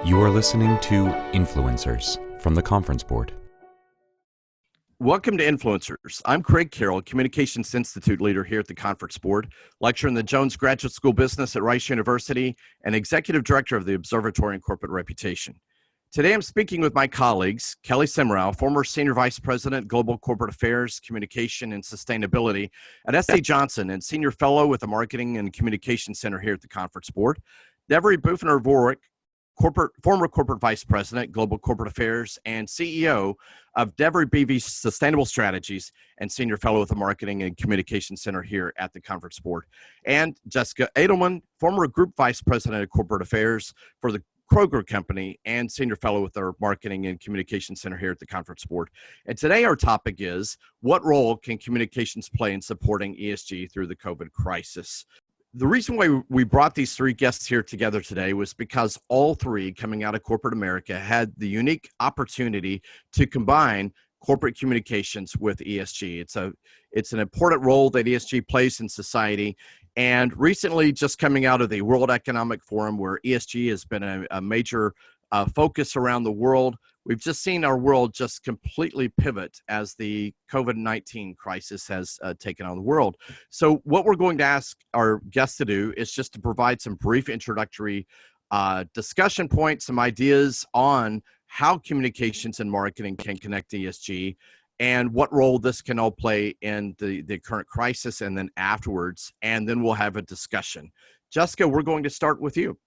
You are listening to Influencers from the Conference Board. Welcome to Influencers. I'm Craig Carroll, Communications Institute leader here at the Conference Board, lecturer in the Jones Graduate School Business at Rice University, and executive director of the Observatory on Corporate Reputation. Today I'm speaking with my colleagues, Kelly Semrau, former Senior Vice President, Global Corporate Affairs, Communication, and Sustainability at S.C. Johnson, and Senior Fellow with the Marketing and Communication Center here at the Conference Board, Devry Boughner Vorwerk, former Corporate Vice President, Global Corporate Affairs, and CEO of DevryBV Sustainable Strategies, and Senior Fellow with the Marketing and Communication Center here at the Conference Board. And Jessica Edelman, former Group Vice President of Corporate Affairs for the Kroger Company, and Senior Fellow with our Marketing and Communication Center here at the Conference Board. And today our topic is, what role can communications play in supporting ESG through the COVID crisis? The reason why we brought these three guests here together today was because all three, coming out of corporate America, had the unique opportunity to combine corporate communications with ESG. It's an important role that ESG plays in society. And recently, just coming out of the World Economic Forum, where ESG has been a major focus around the world, we've just seen our world just completely pivot as the COVID-19 crisis has taken on the world. So what we're going to ask our guests to do is just to provide some brief introductory discussion points, some ideas on how communications and marketing can connect to ESG, and what role this can all play in the current crisis and then afterwards, and then we'll have a discussion. Jessica, we're going to start with you.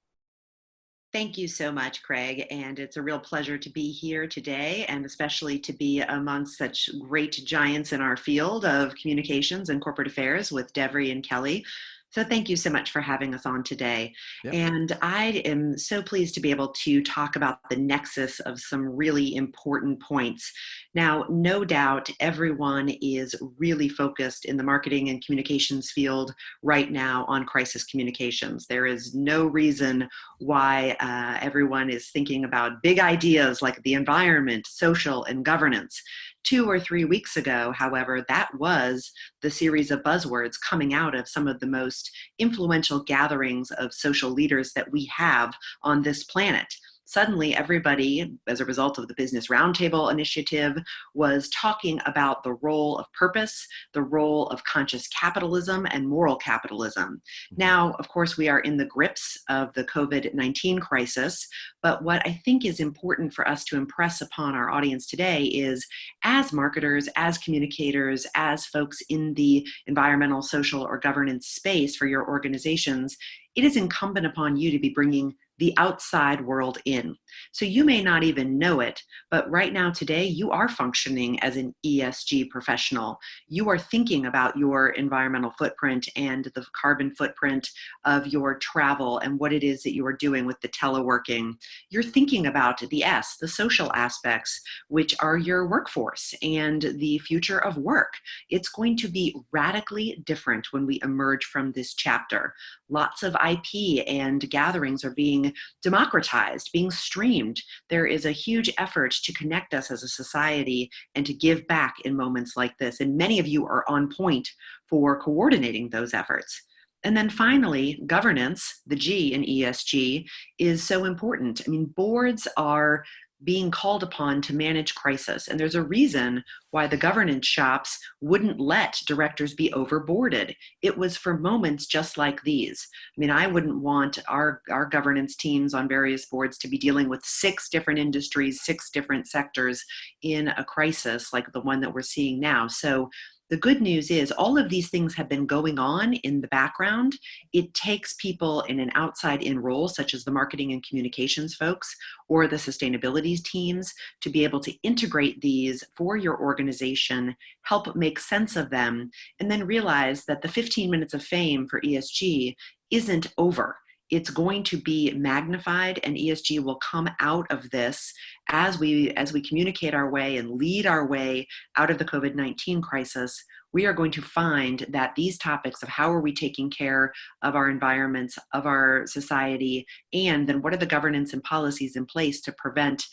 Thank you so much, Craig, and it's a real pleasure to be here today, and especially to be amongst such great giants in our field of communications and corporate affairs with Devry and Kelly. So thank you so much for having us on today. Yep. And I am so pleased to be able to talk about the nexus of some really important points. Now, no doubt everyone is really focused in the marketing and communications field right now on crisis communications. There is no reason why everyone is thinking about big ideas like the environment, social, and governance. 2 or 3 weeks ago, however, that was the series of buzzwords coming out of some of the most influential gatherings of social leaders that we have on this planet. Suddenly, everybody, as a result of the Business Roundtable initiative, was talking about the role of purpose, the role of conscious capitalism, and moral capitalism. Now, of course, we are in the grips of the COVID-19 crisis, but what I think is important for us to impress upon our audience today is, as marketers, as communicators, as folks in the environmental, social, or governance space for your organizations, it is incumbent upon you to be bringing the outside world in. So you may not even know it, but right now today you are functioning as an ESG professional. You are thinking about your environmental footprint and the carbon footprint of your travel and what it is that you are doing with the teleworking. You're thinking about the S, the social aspects, which are your workforce and the future of work. It's going to be radically different when we emerge from this chapter. Lots of IP and gatherings are being democratized, being streamed. There is a huge effort to connect us as a society and to give back in moments like this. And many of you are on point for coordinating those efforts. And then finally, governance, the G in ESG, is so important. I mean, boards are being called upon to manage crisis. And there's a reason why the governance shops wouldn't let directors be overboarded. It was for moments just like these. I mean, I wouldn't want our governance teams on various boards to be dealing with 6 different industries, 6 different sectors in a crisis like the one that we're seeing now. So the good news is all of these things have been going on in the background. It takes people in an outside-in role, such as the marketing and communications folks or the sustainability teams, to be able to integrate these for your organization, help make sense of them, and then realize that the 15 minutes of fame for ESG isn't over. It's going to be magnified, and ESG will come out of this as we communicate our way and lead our way out of the COVID-19 crisis. We are going to find that these topics of how are we taking care of our environments, of our society, and then what are the governance and policies in place to prevent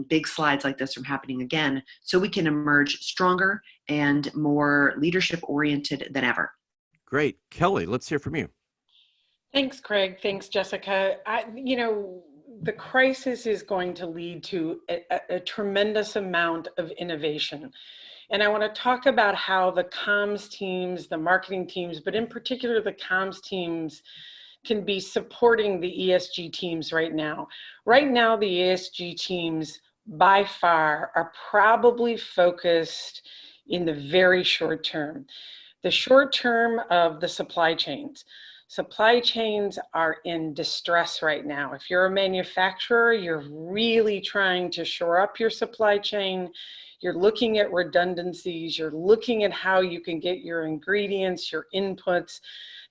big slides like this from happening again, so we can emerge stronger and more leadership-oriented than ever. Great. Kelly, let's hear from you. Thanks, Craig. Thanks, Jessica. the crisis is going to lead to a tremendous amount of innovation. And I want to talk about how the comms teams, the marketing teams, but in particular the comms teams can be supporting the ESG teams right now. Right now, the ESG teams by far are probably focused in the very short term. The short term of the supply chains. Supply chains are in distress right now. If you're a manufacturer, you're really trying to shore up your supply chain. You're looking at redundancies. You're looking at how you can get your ingredients, your inputs.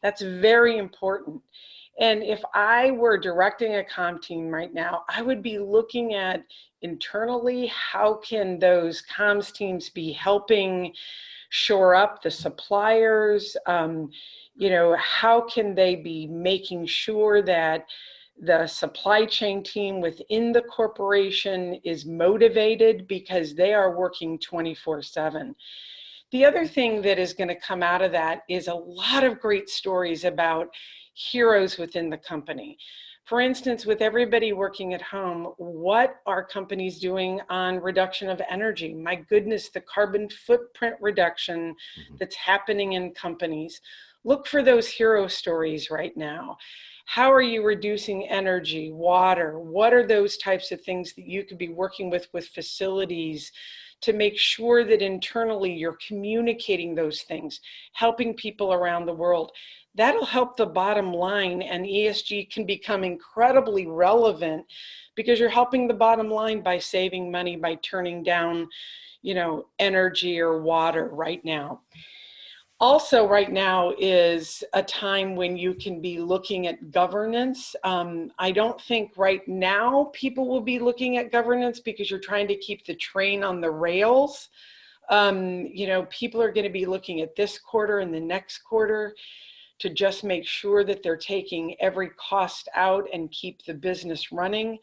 That's very important. And if I were directing a comm team right now, I would be looking at internally, how can those comms teams be helping shore up the suppliers? How can they be making sure that the supply chain team within the corporation is motivated because they are working 24/7. The other thing that is going to come out of that is a lot of great stories about heroes within the company. For instance, with everybody working at home, what are companies doing on reduction of energy? My goodness, the carbon footprint reduction that's happening in companies. Look for those hero stories right now. How are you reducing energy, water? What are those types of things that you could be working with facilities to make sure that internally you're communicating those things, helping people around the world? That'll help the bottom line, and ESG can become incredibly relevant because you're helping the bottom line by saving money, by turning down, energy or water right now. Also, right now is a time when you can be looking at governance. I don't think right now people will be looking at governance because you're trying to keep the train on the rails. People are going to be looking at this quarter and the next quarter to just make sure that they're taking every cost out and keep the business running.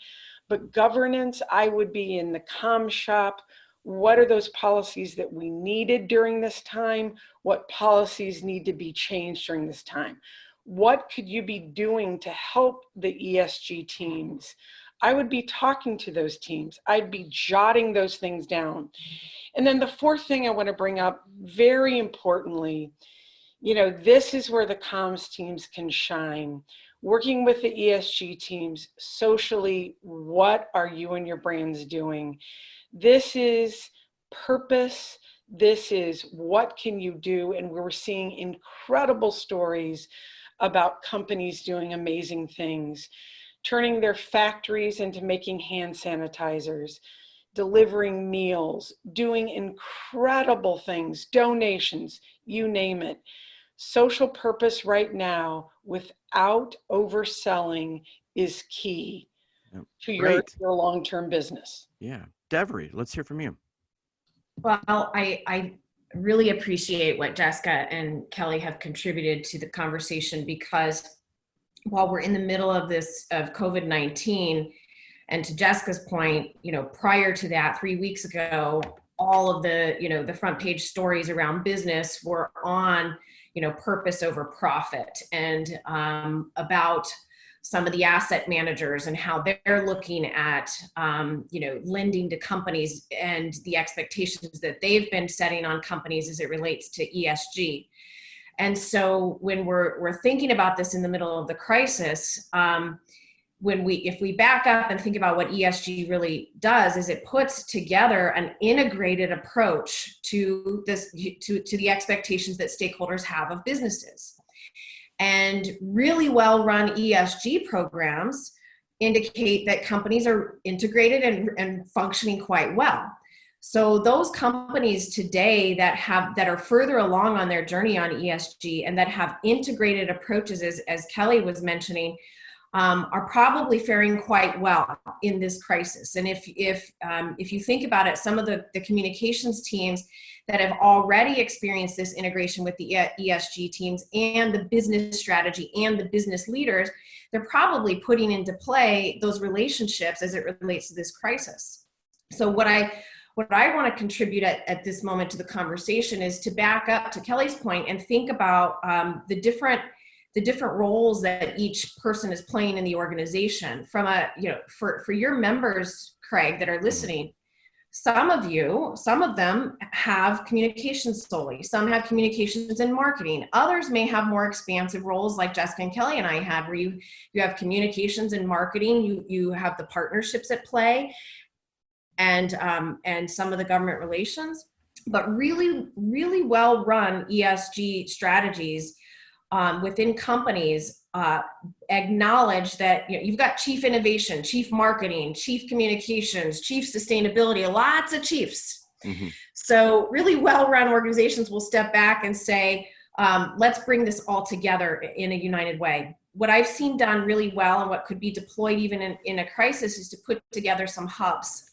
But governance, I would be in the comm shop. What are those policies that we needed during this time? What policies need to be changed during this time? What could you be doing to help the ESG teams? I would be talking to those teams. I'd be jotting those things down. And then the fourth thing I want to bring up, very importantly, this is where the comms teams can shine. Working with the ESG teams socially, what are you and your brands doing? This is purpose. This is what can you do? And we're seeing incredible stories about companies doing amazing things, turning their factories into making hand sanitizers, delivering meals, doing incredible things, donations, you name it. Social purpose right now without overselling is key to your long-term business. Yeah. Devry, let's hear from you. Well, I really appreciate what Jessica and Kelly have contributed to the conversation, because while we're in the middle of COVID-19, and to Jessica's point, prior to that, 3 weeks ago, all of the, the front page stories around business were on, purpose over profit, and about some of the asset managers and how they're looking at, lending to companies and the expectations that they've been setting on companies as it relates to ESG. And so when we're thinking about this in the middle of the crisis, if we back up and think about what ESG really does, is it puts together an integrated approach to this, to the expectations that stakeholders have of businesses. And really well-run ESG programs indicate that companies are integrated and functioning quite well. So those companies today that are further along on their journey on ESG and that have integrated approaches, as Kelly was mentioning, are probably faring quite well in this crisis. And if you think about it, some of the communications teams that have already experienced this integration with the ESG teams and the business strategy and the business leaders, they're probably putting into play those relationships as it relates to this crisis. So what I want to contribute at this moment to the conversation is to back up to Kelly's point and think about the different the different roles that each person is playing in the organization. From a, for your members, Craig, that are listening, some of them have communications solely. Some have communications and marketing. Others may have more expansive roles like Jessica and Kelly and I had, where you have communications and marketing, you have the partnerships at play, and some of the government relations. But really, really well-run ESG strategies within companies acknowledge that you've got chief innovation, chief marketing, chief communications, chief sustainability, lots of chiefs. Mm-hmm. So really well-run organizations will step back and say, let's bring this all together in a united way. What I've seen done really well and what could be deployed even in a crisis is to put together some hubs.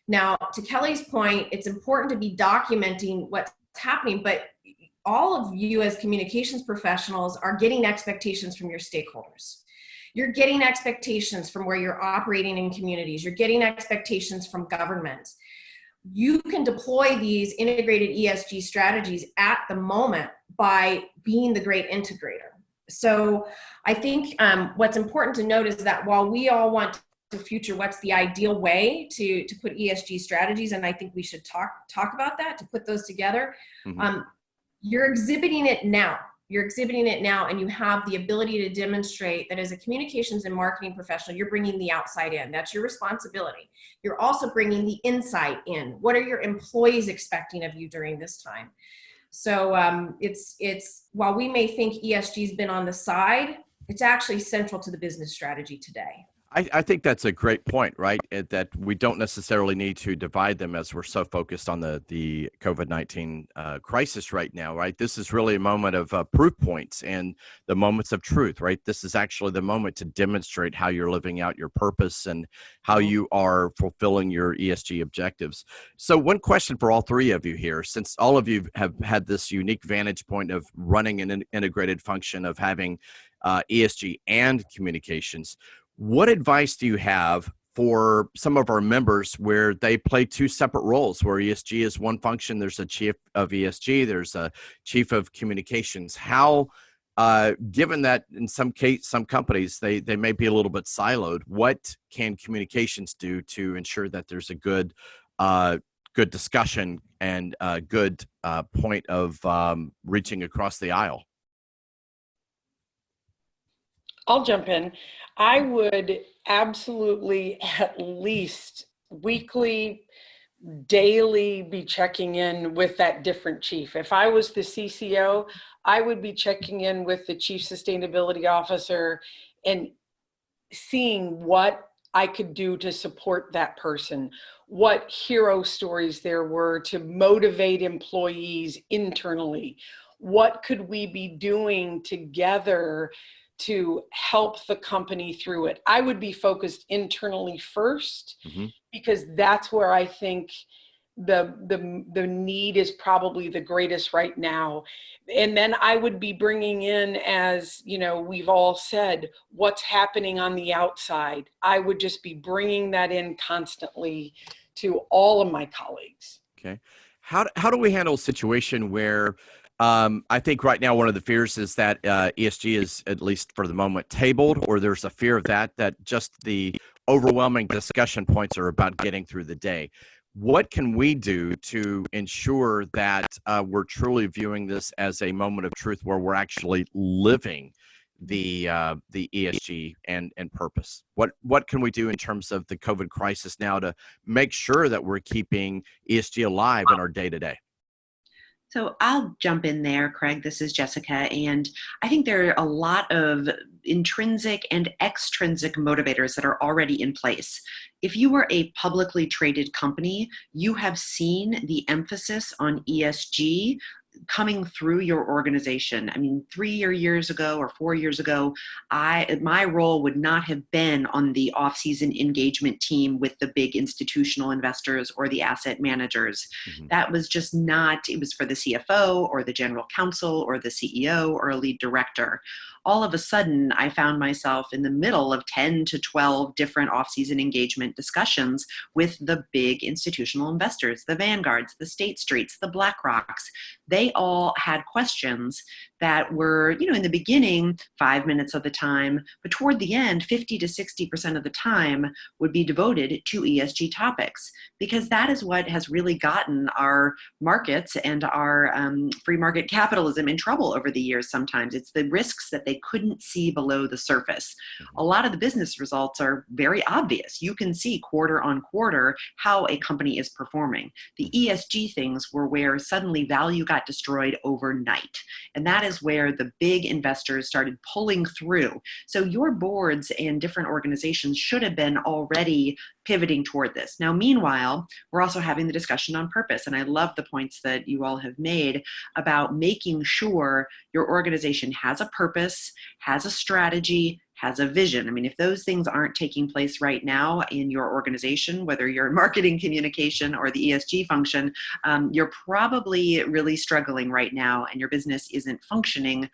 Now, to Kelly's point, it's important to be documenting what's happening, but all of you as communications professionals are getting expectations from your stakeholders. You're getting expectations from where you're operating in communities. You're getting expectations from government. You can deploy these integrated ESG strategies at the moment by being the great integrator. So I think what's important to note is that while we all want to future what's the ideal way to put ESG strategies, and I think we should talk about that, to put those together, you're exhibiting it now. You're exhibiting it now, and you have the ability to demonstrate that as a communications and marketing professional, you're bringing the outside in. That's your responsibility. You're also bringing the inside in. What are your employees expecting of you during this time? So it's while we may think ESG has been on the side, it's actually central to the business strategy today. I think that's a great point, right? That we don't necessarily need to divide them as we're so focused on the COVID-19 crisis right now, right? This is really a moment of proof points and the moments of truth, right? This is actually the moment to demonstrate how you're living out your purpose and how you are fulfilling your ESG objectives. So one question for all three of you here, since all of you have had this unique vantage point of running an integrated function of having ESG and communications, what advice do you have for some of our members where they play two separate roles, where ESG is one function, there's a chief of ESG, there's a chief of communications? How, given that in some companies, they may be a little bit siloed, what can communications do to ensure that there's a good discussion and a good point of reaching across the aisle? I'll jump in. I would absolutely at least weekly, daily be checking in with that different chief. If I was the CCO, I would be checking in with the chief sustainability officer and seeing what I could do to support that person, what hero stories there were to motivate employees internally. What could we be doing together to help the company through it? I would be focused internally first, because that's where I think the need is probably the greatest right now. And then I would be bringing in, as you know, we've all said, what's happening on the outside. I would just be bringing that in constantly to all of my colleagues. Okay. How do we handle a situation where I think right now one of the fears is that ESG is, at least for the moment, tabled, or there's a fear of that just the overwhelming discussion points are about getting through the day. What can we do to ensure that we're truly viewing this as a moment of truth where we're actually living the ESG and purpose? What can we do in terms of the COVID crisis now to make sure that we're keeping ESG alive in our day-to-day? So I'll jump in there, Craig. This is Jessica. And I think there are a lot of intrinsic and extrinsic motivators that are already in place. If you are a publicly traded company, you have seen the emphasis on ESG coming through your organization. I mean, 3 years ago or 4 years ago, my role would not have been on the off-season engagement team with the big institutional investors or the asset managers. That was just not, it was for the CFO or the general counsel or the CEO or a lead director. All of a sudden, I found myself in the middle of 10 to 12 different off-season engagement discussions with the big institutional investors, the Vanguards, the State Streets, the BlackRocks. They all had questions that were, in the beginning, 5 minutes of the time, but toward the end, 50 to 60% of the time would be devoted to ESG topics, because that is what has really gotten our markets and our free market capitalism in trouble over the years. Sometimes it's the risks that they couldn't see below the surface. A lot of the business results are very obvious. You can see quarter on quarter how a company is performing. The ESG things were where suddenly value got destroyed overnight. And that is where the big investors started pulling through. So your boards and different organizations should have been already pivoting toward this. Now, meanwhile, we're also having the discussion on purpose. And I love the points that you all have made about making sure your organization has a purpose, has a strategy, has a vision. I mean, if those things aren't taking place right now in your organization, whether you're in marketing, communication, or the ESG function, you're probably really struggling right now, and your business isn't functioning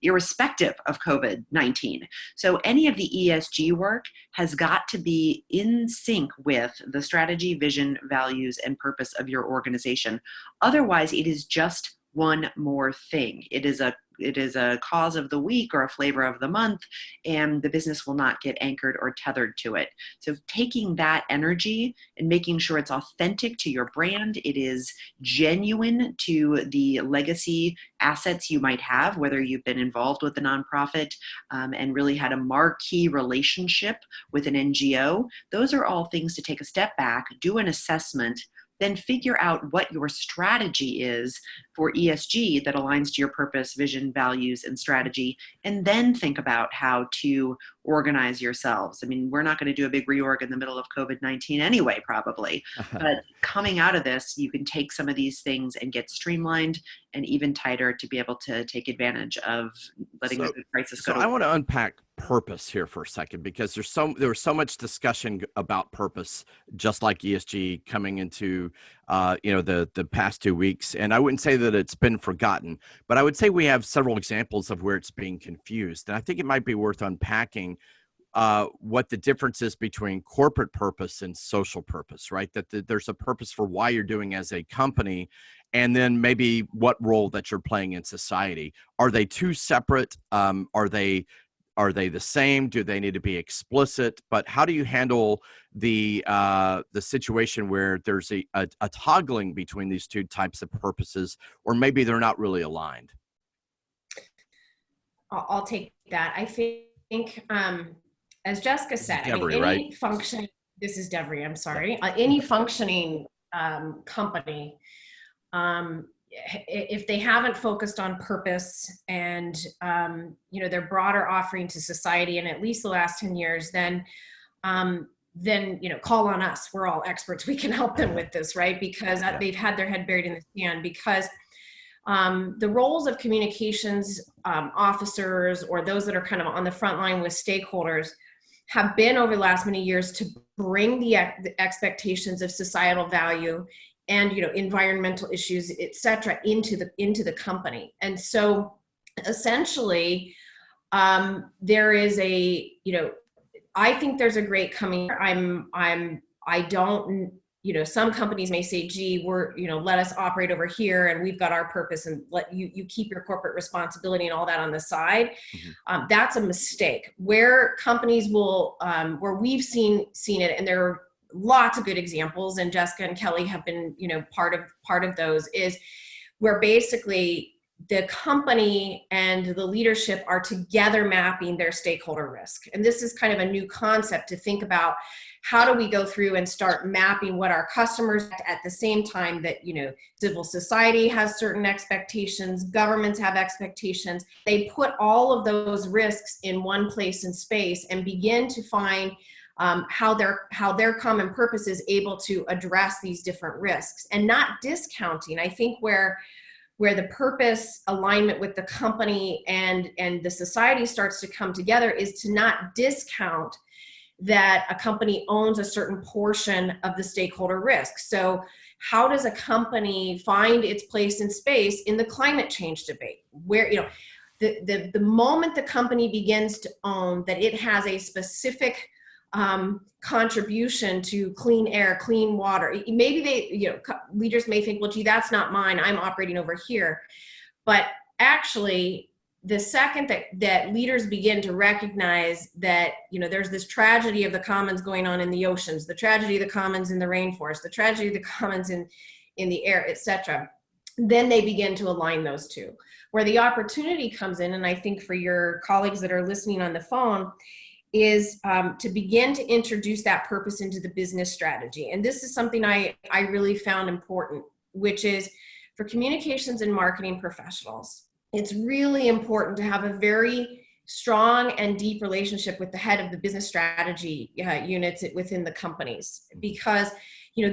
irrespective of COVID-19. So any of the ESG work has got to be in sync with the strategy, vision, values, and purpose of your organization. Otherwise, it is just one more thing. It is a cause of the week or a flavor of the month, and the business will not get anchored or tethered to it. So taking that energy and making sure it's authentic to your brand, it is genuine to the legacy assets you might have, whether you've been involved with a nonprofit and really had a marquee relationship with an NGO, those are all things to take a step back, do an assessment, then figure out what your strategy is for ESG that aligns to your purpose, vision, values, and strategy, and then think about how to organize yourselves. I mean, we're not going to do a big reorg in the middle of COVID-19 anyway, probably, but coming out of this, you can take some of these things and get streamlined and even tighter to be able to take advantage of letting the crisis go. So I want to unpack purpose here for a second, because there was so much discussion about purpose, just like ESG coming into the past 2 weeks. And I wouldn't say that it's been forgotten, but I would say we have several examples of where it's being confused. And I think it might be worth unpacking what the difference is between corporate purpose and social purpose, right? That there's a purpose for why you're doing as a company, and then maybe what role that you're playing in society. Are they two separate? Are they the same? Do they need to be explicit? But how do you handle the situation where there's a toggling between these two types of purposes, or maybe they're not really aligned? I'll take that. I think, as Jessica said, Devry, any functioning, this is Devry, I'm sorry, any functioning company, if they haven't focused on purpose and their broader offering to society in at least the last 10 years, then call on us. We're all experts. We can help them with this, right? Because they've had their head buried in the sand. Because the roles of communications officers, or those that are kind of on the front line with stakeholders, have been over the last many years to bring the expectations of societal value and environmental issues, et cetera, into the company. And so essentially there is I think there's a great coming. I don't, some companies may say, gee, we're, let us operate over here and we've got our purpose, and let you keep your corporate responsibility and all that on the side. Mm-hmm. That's a mistake. Where companies will, where we've seen it, and there are lots of good examples, and Jessica and Kelly have been, part of those, is where basically the company and the leadership are together mapping their stakeholder risk. And this is kind of a new concept to think about. How do we go through and start mapping what our customers, at the same time that, civil society has certain expectations, governments have expectations. They put all of those risks in one place and space and begin to find how their common purpose is able to address these different risks, and not discounting. I think where the purpose alignment with the company and the society starts to come together is to not discount that a company owns a certain portion of the stakeholder risk. So how does a company find its place in space in the climate change debate, where, the moment the company begins to own that it has a specific contribution to clean air, clean water, maybe leaders may think, well, gee, that's not mine, I'm operating over here. But actually, the second that leaders begin to recognize that, there's this tragedy of the commons going on in the oceans, the tragedy of the commons in the rainforest, the tragedy of the commons in the air, etc., then they begin to align those two. Where the opportunity comes in, and I think for your colleagues that are listening on the phone, is to begin to introduce that purpose into the business strategy. And this is something I really found important, which is for communications and marketing professionals, it's really important to have a very strong and deep relationship with the head of the business strategy units within the companies, because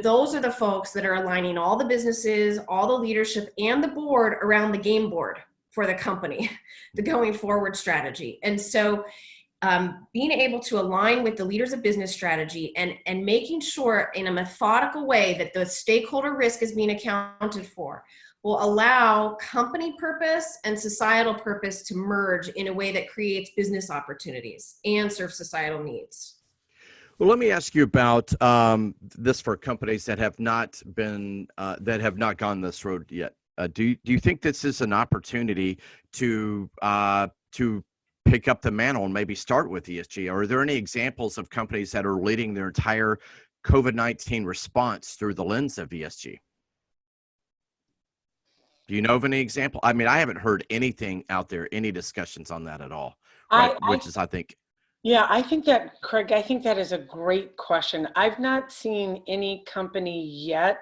those are the folks that are aligning all the businesses, all the leadership, and the board around the game board for the company, the going forward strategy. And so being able to align with the leaders of business strategy and making sure in a methodical way that the stakeholder risk is being accounted for will allow company purpose and societal purpose to merge in a way that creates business opportunities and serve societal needs. Well, let me ask you about this for companies that have not been gone this road yet. Do you think this is an opportunity to pick up the mantle and maybe start with ESG? Are there any examples of companies that are leading their entire COVID-19 response through the lens of ESG? Do you know of any example? I mean, I haven't heard anything out there, any discussions on that at all, right? Yeah, I think that, Craig, I think that is a great question. I've not seen any company yet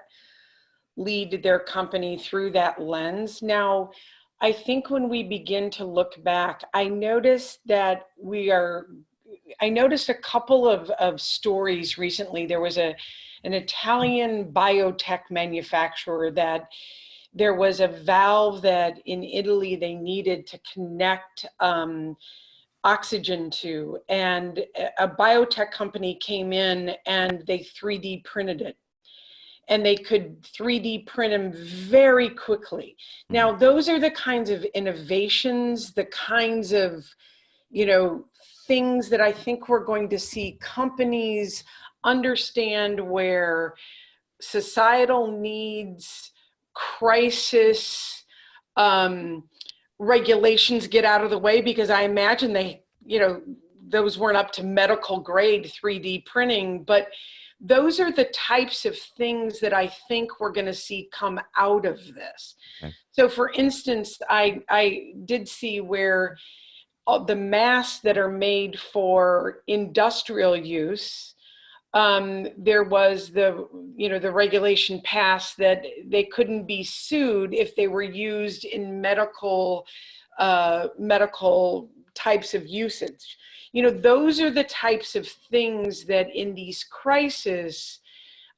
lead their company through that lens. Now, I think when we begin to look back, I noticed a couple of stories recently. There was an Italian biotech manufacturer that there was a valve that in Italy they needed to connect oxygen to, and a biotech company came in and they 3D printed it. And they could 3D print them very quickly. Now, those are the kinds of innovations, the kinds of, things that I think we're going to see companies understand where societal needs, crisis, regulations get out of the way, because I imagine those weren't up to medical grade 3D printing, but those are the types of things that I think we're going to see come out of this. Okay. So for instance, I did see where the masks that are made for industrial use, there was the regulation passed that they couldn't be sued if they were used in medical types of usage. Those are the types of things that in these crises,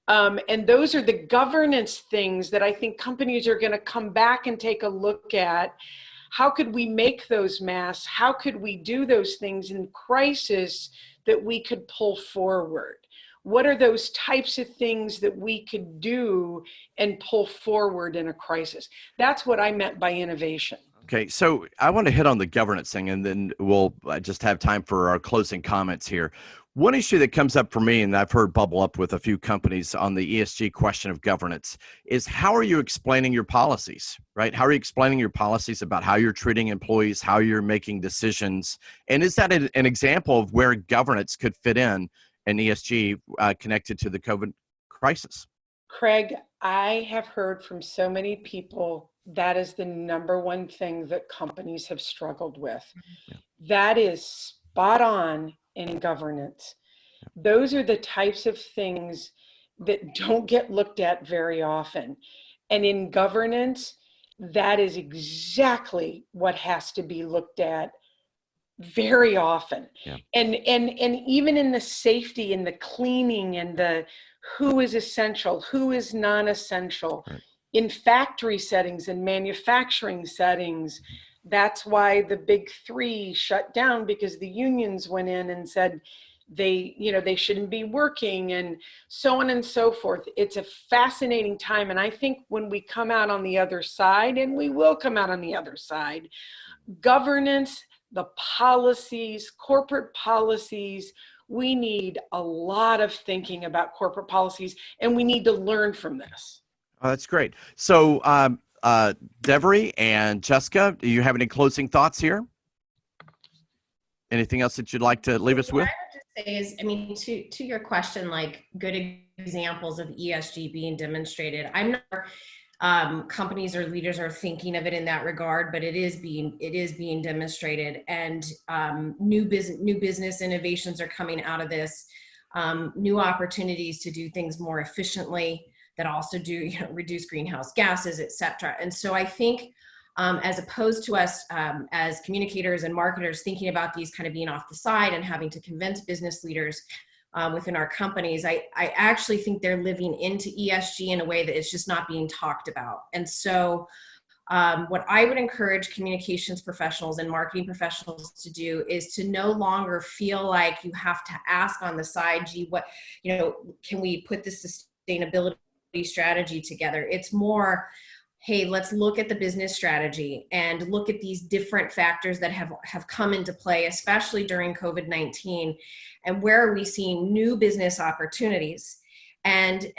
and those are the governance things that I think companies are going to come back and take a look at. How could we make those masks? How could we do those things in crisis that we could pull forward? What are those types of things that we could do and pull forward in a crisis? That's what I meant by innovation. Okay, so I want to hit on the governance thing, and then we'll just have time for our closing comments here. One issue that comes up for me, and I've heard bubble up with a few companies on the ESG question of governance, is how are you explaining your policies, right? How are you explaining your policies about how you're treating employees, how you're making decisions? And is that an example of where governance could fit in ESG connected to the COVID crisis? Craig, I have heard from so many people that is the number one thing that companies have struggled with. Yeah. That is spot on in governance. Yeah. Those are the types of things that don't get looked at very often. And in governance, that is exactly what has to be looked at very often. Yeah. And even in the safety and the cleaning and the who is essential, who is non-essential. Right. In factory settings and manufacturing settings, that's why the big three shut down, because the unions went in and said they shouldn't be working, and so on and so forth. It's a fascinating time. And I think when we come out on the other side, and we will come out on the other side, governance, the policies, corporate policies, we need a lot of thinking about corporate policies, and we need to learn from this. Oh, that's great. So Devry and Jessica, do you have any closing thoughts here? Anything else that you'd like to leave us with? What I would just say is, I mean, to your question, like good examples of ESG being demonstrated. I'm not companies or leaders are thinking of it in that regard, but it is being demonstrated, and new business innovations are coming out of this. New opportunities to do things more efficiently that also do reduce greenhouse gases, et cetera. And so I think as opposed to us as communicators and marketers thinking about these kind of being off the side and having to convince business leaders within our companies, I actually think they're living into ESG in a way that it's just not being talked about. And so what I would encourage communications professionals and marketing professionals to do is to no longer feel like you have to ask on the side, gee, what, can we put this sustainability strategy together? It's more, hey, let's look at the business strategy and look at these different factors that have come into play, especially during COVID-19, and where are we seeing new business opportunities? And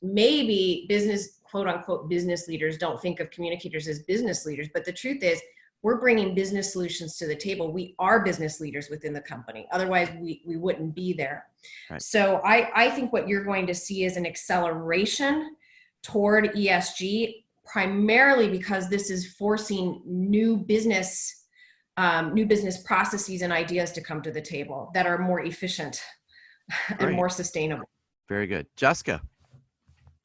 maybe business, quote unquote, business leaders don't think of communicators as business leaders, but the truth is we're bringing business solutions to the table. We are business leaders within the company. Otherwise we wouldn't be there. Right. So I think what you're going to see is an acceleration toward ESG, primarily because this is forcing new business processes and ideas to come to the table that are more efficient and more sustainable. Very good. Jessica.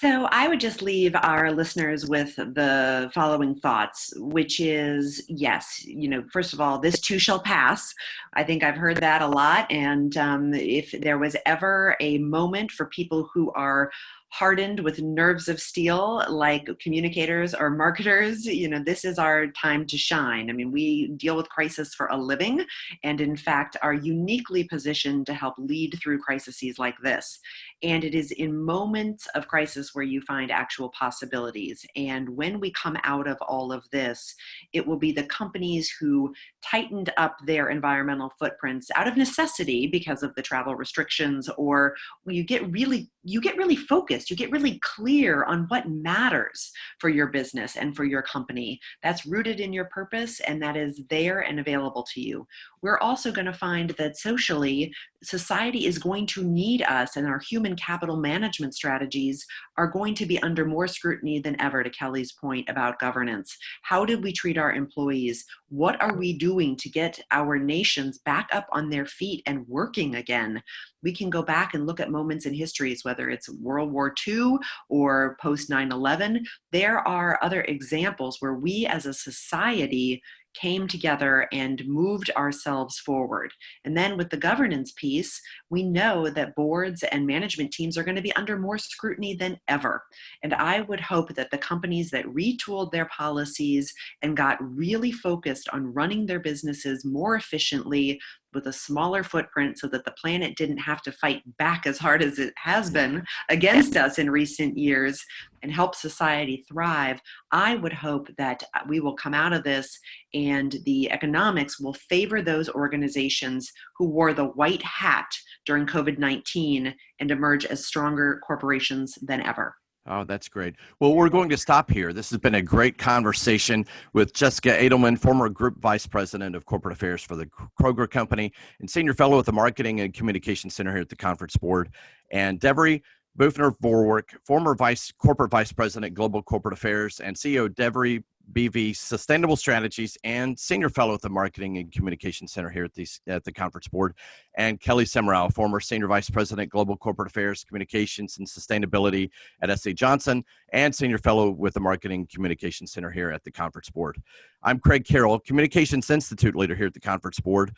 So I would just leave our listeners with the following thoughts, which is, yes, first of all, this too shall pass. I think I've heard that a lot. And if there was ever a moment for people who are hardened with nerves of steel, like communicators or marketers, this is our time to shine. I mean, we deal with crisis for a living, and in fact, are uniquely positioned to help lead through crises like this. And it is in moments of crisis where you find actual possibilities. And when we come out of all of this, it will be the companies who tightened up their environmental footprints out of necessity because of the travel restrictions, or you get really focused. You get really clear on what matters for your business and for your company. That's rooted in your purpose, and that is there and available to you. We're also going to find that socially, society is going to need us, and our human capital management strategies are going to be under more scrutiny than ever, to Kelly's point about governance. How did we treat our employees? What are we doing to get our nations back up on their feet and working again? We can go back and look at moments in histories, whether it's World War II or post 9/11. There are other examples where we as a society came together and moved ourselves forward. And then with the governance piece, we know that boards and management teams are going to be under more scrutiny than ever. And I would hope that the companies that retooled their policies and got really focused on running their businesses more efficiently with a smaller footprint so that the planet didn't have to fight back as hard as it has been against us in recent years and help society thrive, I would hope that we will come out of this and the economics will favor those organizations who wore the white hat during COVID-19 and emerge as stronger corporations than ever. Oh, that's great. Well, we're going to stop here. This has been a great conversation with Jessica Edelman, former Group Vice President of Corporate Affairs for the Kroger Company and Senior Fellow at the Marketing and Communication Center here at the Conference Board, and Devry Boughner Vorwerk, former Corporate Vice President, Global Corporate Affairs, and CEO DevryBV Sustainable Strategies, and Senior Fellow at the Marketing and Communication Center here at the Conference Board, and Kelly Semrau, former Senior Vice President, Global Corporate Affairs, Communications, and Sustainability at S.A. Johnson, and Senior Fellow with the Marketing and Communication Center here at the Conference Board. I'm Craig Carroll, Communications Institute Leader here at the Conference Board.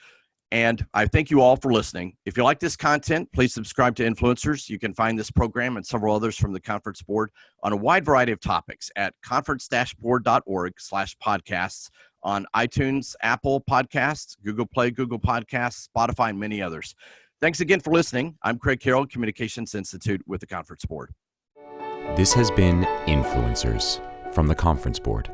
And I thank you all for listening. If you like this content, please subscribe to Influencers. You can find this program and several others from the Conference Board on a wide variety of topics at conference-board.org/podcasts on iTunes, Apple Podcasts, Google Play, Google Podcasts, Spotify, and many others. Thanks again for listening. I'm Craig Carroll, Communications Institute with the Conference Board. This has been Influencers from the Conference Board.